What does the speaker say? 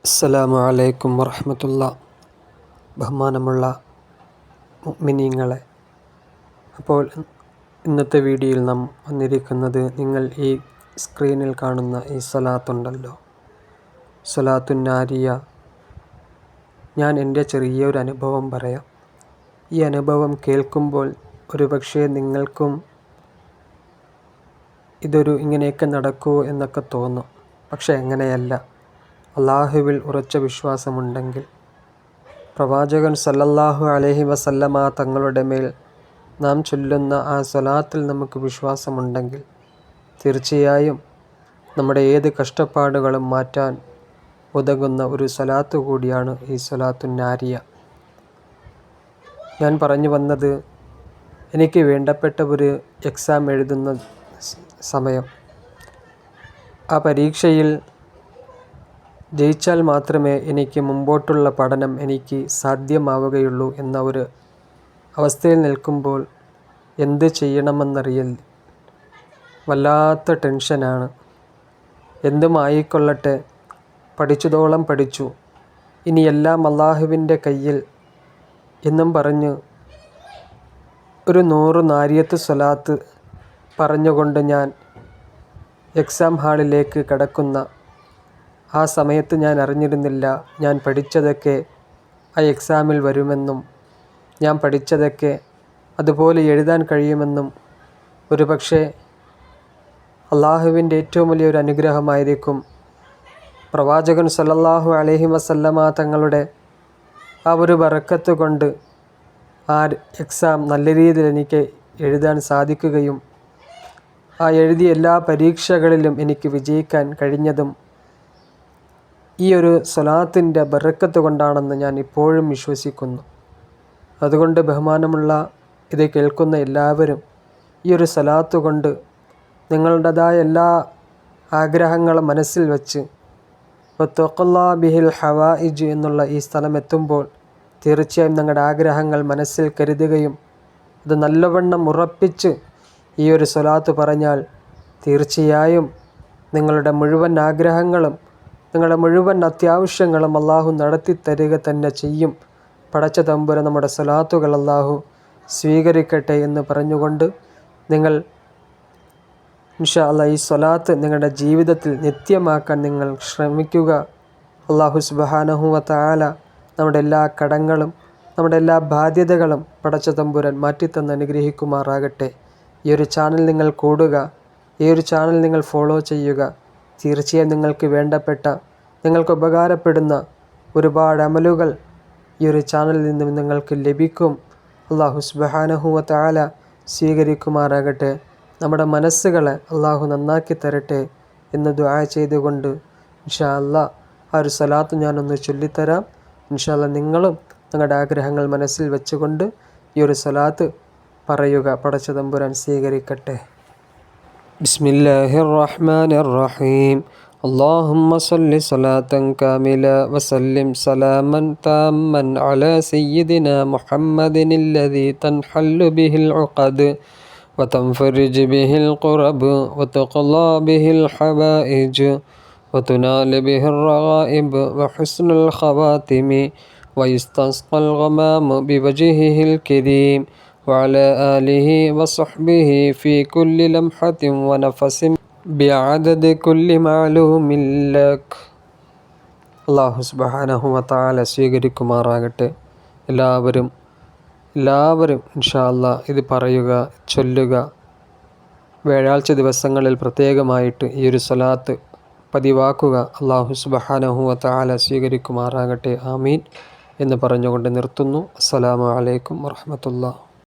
അസ്സലാമു അലൈക്കും വറഹ്മത്തുള്ളാഹി. ബഹുമാനമുള്ള മുഅ്മിനീങ്ങളെ, അപ്പോൾ ഇന്നത്തെ വീഡിയോയിൽ നാം വന്നിരിക്കുന്നത്, നിങ്ങൾ ഈ സ്ക്രീനിൽ കാണുന്ന ഈ സ്വലാത്തുണ്ടല്ലോ, സ്വലാത്തുൻ നാരിയ. ഞാൻ എൻ്റെ ചെറിയൊരു അനുഭവം പറയാം. ഈ അനുഭവം കേൾക്കുമ്പോൾ ഒരുപക്ഷെ നിങ്ങൾക്കും ഇങ്ങനെയൊക്കെ നടക്കുമോ എന്നൊക്കെ തോന്നും. പക്ഷെ അങ്ങനെയല്ല. അള്ളാഹുവിൽ ഉറച്ച വിശ്വാസമുണ്ടെങ്കിൽ, പ്രവാചകൻ സല്ലല്ലാഹു അലൈഹി വസല്ലമ തങ്ങളുടെ മേൽ നാം ചൊല്ലുന്ന ആ സ്വലാത്തിൽ നമുക്ക് വിശ്വാസമുണ്ടെങ്കിൽ, തീർച്ചയായും നമ്മുടെ ഏത് കഷ്ടപ്പാടുകളും മാറ്റാൻ ഉതകുന്ന ഒരു സ്വലാത്ത് കൂടിയാണ് ഈ സ്വലാത്തുൻ നാരിയ. ഞാൻ പറഞ്ഞു വന്നത്, എനിക്ക് വേണ്ടപ്പെട്ട ഒരു എക്സാം എഴുതുന്ന സമയം, ആ പരീക്ഷയിൽ ജയിച്ചാൽ മാത്രമേ എനിക്ക് മുമ്പോട്ടുള്ള പഠനം എനിക്ക് സാധ്യമാവുകയുള്ളൂ എന്ന ഒരു അവസ്ഥയിൽ നിൽക്കുമ്പോൾ എന്ത് ചെയ്യണമെന്നറിയില്ല. വല്ലാത്ത ടെൻഷനാണ്. എന്തുമായിക്കൊള്ളട്ടെ, പഠിച്ചതോളം പഠിച്ചു, ഇനി എല്ലാം അള്ളാഹുവിൻ്റെ കയ്യിൽ എന്നും പറഞ്ഞ് ഒരു 100 നാരിയത്ത് സ്വലാത്ത് പറഞ്ഞുകൊണ്ട് ഞാൻ എക്സാം ഹാളിലേക്ക് കടക്കുന്ന ആ സമയത്ത് ഞാൻ അറിഞ്ഞിരുന്നില്ല, ഞാൻ പഠിച്ചതൊക്കെ ആ എക്സാമിൽ വരുമെന്നും ഞാൻ പഠിച്ചതൊക്കെ അതുപോലെ എഴുതാൻ കഴിയുമെന്നും. ഒരുപക്ഷെ അള്ളാഹുവിൻ്റെ ഏറ്റവും വലിയൊരു അനുഗ്രഹമായിരിക്കും പ്രവാചകൻ സല്ലല്ലാഹു അലൈഹി വസല്ലമ തങ്ങളുടെ ആ ഒരു ബറക്കത്ത് കൊണ്ട് ആ എക്സാം നല്ല രീതിയിൽ എനിക്ക് എഴുതാൻ സാധിക്കുകയും ആ എഴുതിയ എല്ലാ പരീക്ഷകളിലും എനിക്ക് വിജയിക്കാൻ കഴിഞ്ഞതും ഈ ഒരു സ്വലാത്തിൻ്റെ ബറക്കത്ത് കൊണ്ടാണെന്ന് ഞാൻ ഇപ്പോഴും വിശ്വസിക്കുന്നു. അതുകൊണ്ട് ബഹുമാനമുള്ള ഇത് കേൾക്കുന്ന എല്ലാവരും ഈ ഒരു സ്വലാത്ത് കൊണ്ട് നിങ്ങളുടേതായ എല്ലാ ആഗ്രഹങ്ങളും മനസ്സിൽ വെച്ച് വത്തഖല്ലാ ബിഹിൽ ഹവായിജ് എന്നുള്ള ഈ സ്ഥലം എത്തുമ്പോൾ തീർച്ചയായും നിങ്ങളുടെ ആഗ്രഹങ്ങൾ മനസ്സിൽ കരുതുകയും അത് നല്ലവണ്ണം ഉറപ്പിച്ച് ഈ ഒരു സ്വലാത്ത് പറഞ്ഞാൽ തീർച്ചയായും നിങ്ങളുടെ മുഴുവൻ ആഗ്രഹങ്ങളും നിങ്ങളുടെ മുഴുവൻ അത്യാവശ്യങ്ങളും അള്ളാഹു നടത്തി തരിക തന്നെ ചെയ്യും. പടച്ച തമ്പുരാൻ നമ്മുടെ സ്വലാത്തുകൾ അള്ളാഹു സ്വീകരിക്കട്ടെ എന്ന് പറഞ്ഞുകൊണ്ട്, നിങ്ങൾ ഇൻഷാ അല്ലാഹ് ഈ സ്വലാത്ത് നിങ്ങളുടെ ജീവിതത്തിൽ നിത്യമാക്കാൻ നിങ്ങൾ ശ്രമിക്കുക. അള്ളാഹു സുബ്ഹാനഹു വ തആല നമ്മുടെ എല്ലാ കടങ്ങളും നമ്മുടെ എല്ലാ ബാധ്യതകളും പടച്ച തമ്പുരാൻ മാറ്റിത്തന്ന് അനുഗ്രഹിക്കുമാറാകട്ടെ. ഈ ഒരു ചാനൽ നിങ്ങൾ കൂടുക, ഈ ഒരു ചാനൽ നിങ്ങൾ ഫോളോ ചെയ്യുക. തീർച്ചയായും നിങ്ങൾക്ക് വേണ്ടപ്പെട്ട, നിങ്ങൾക്ക് ഉപകാരപ്പെടുന്ന ഒരുപാട് അമലുകൾ ഈ ഒരു ചാനലിൽ നിന്നും നിങ്ങൾക്ക് ലഭിക്കും. അള്ളാഹു സുബ്ഹാനഹു വ തആല സ്വീകരിക്കുമാറാകട്ടെ. നമ്മുടെ മനസ്സുകളെ അള്ളാഹു നന്നാക്കി തരട്ടെ എന്ന് ദുആ ചെയ്തുകൊണ്ട് ഇൻഷാ അല്ലാഹ് ആ ഒരു സ്വലാത്ത് ഞാനൊന്ന് ചൊല്ലിത്തരാം. ഇൻഷാ അല്ലാഹ് നിങ്ങളും നിങ്ങളുടെ ആഗ്രഹങ്ങൾ മനസ്സിൽ വെച്ചുകൊണ്ട് ഈ ഒരു സ്വലാത്ത് പറയുക. പടച്ച തമ്പുരാൻ സ്വീകരിക്കട്ടെ. ബിസ്മില്ലാഹിർ റഹ്മാനിർ റഹീം. اللهم صل صلاة كاملة وسلم سلاما تاما على سيدنا محمد الذي تنحل به العقد وتنفرج به القرب وتقضى به الحوائج وتنال به الرغائب وحسن الخواتم ويستسقى الغمام بوجهه الكريم وعلى آله وصحبه في كل لمحة ونفس بعدد كل معلوم لك. അല്ലാഹു സുബ്ഹാനഹു വ തആല സ്വീകരിക്കുമാറാകട്ടെ. എല്ലാവരും ഇൻഷാ അല്ലാഹ് ഇത് പറയുക, ചൊല്ലുക. വ്യാഴാഴ്ച ദിവസങ്ങളിൽ പ്രത്യേകമായിട്ട് ഈ ഒരു സ്വലാത്ത് പതിവാക്കുക. അല്ലാഹു സുബ്ഹാനഹു വ തആല സ്വീകരിക്കുമാറാകട്ടെ. ആമീൻ എന്ന് പറഞ്ഞുകൊണ്ട് നിർത്തുന്നു. അസ്സലാമു അലൈക്കും വറഹ്മത്തുള്ളാഹി.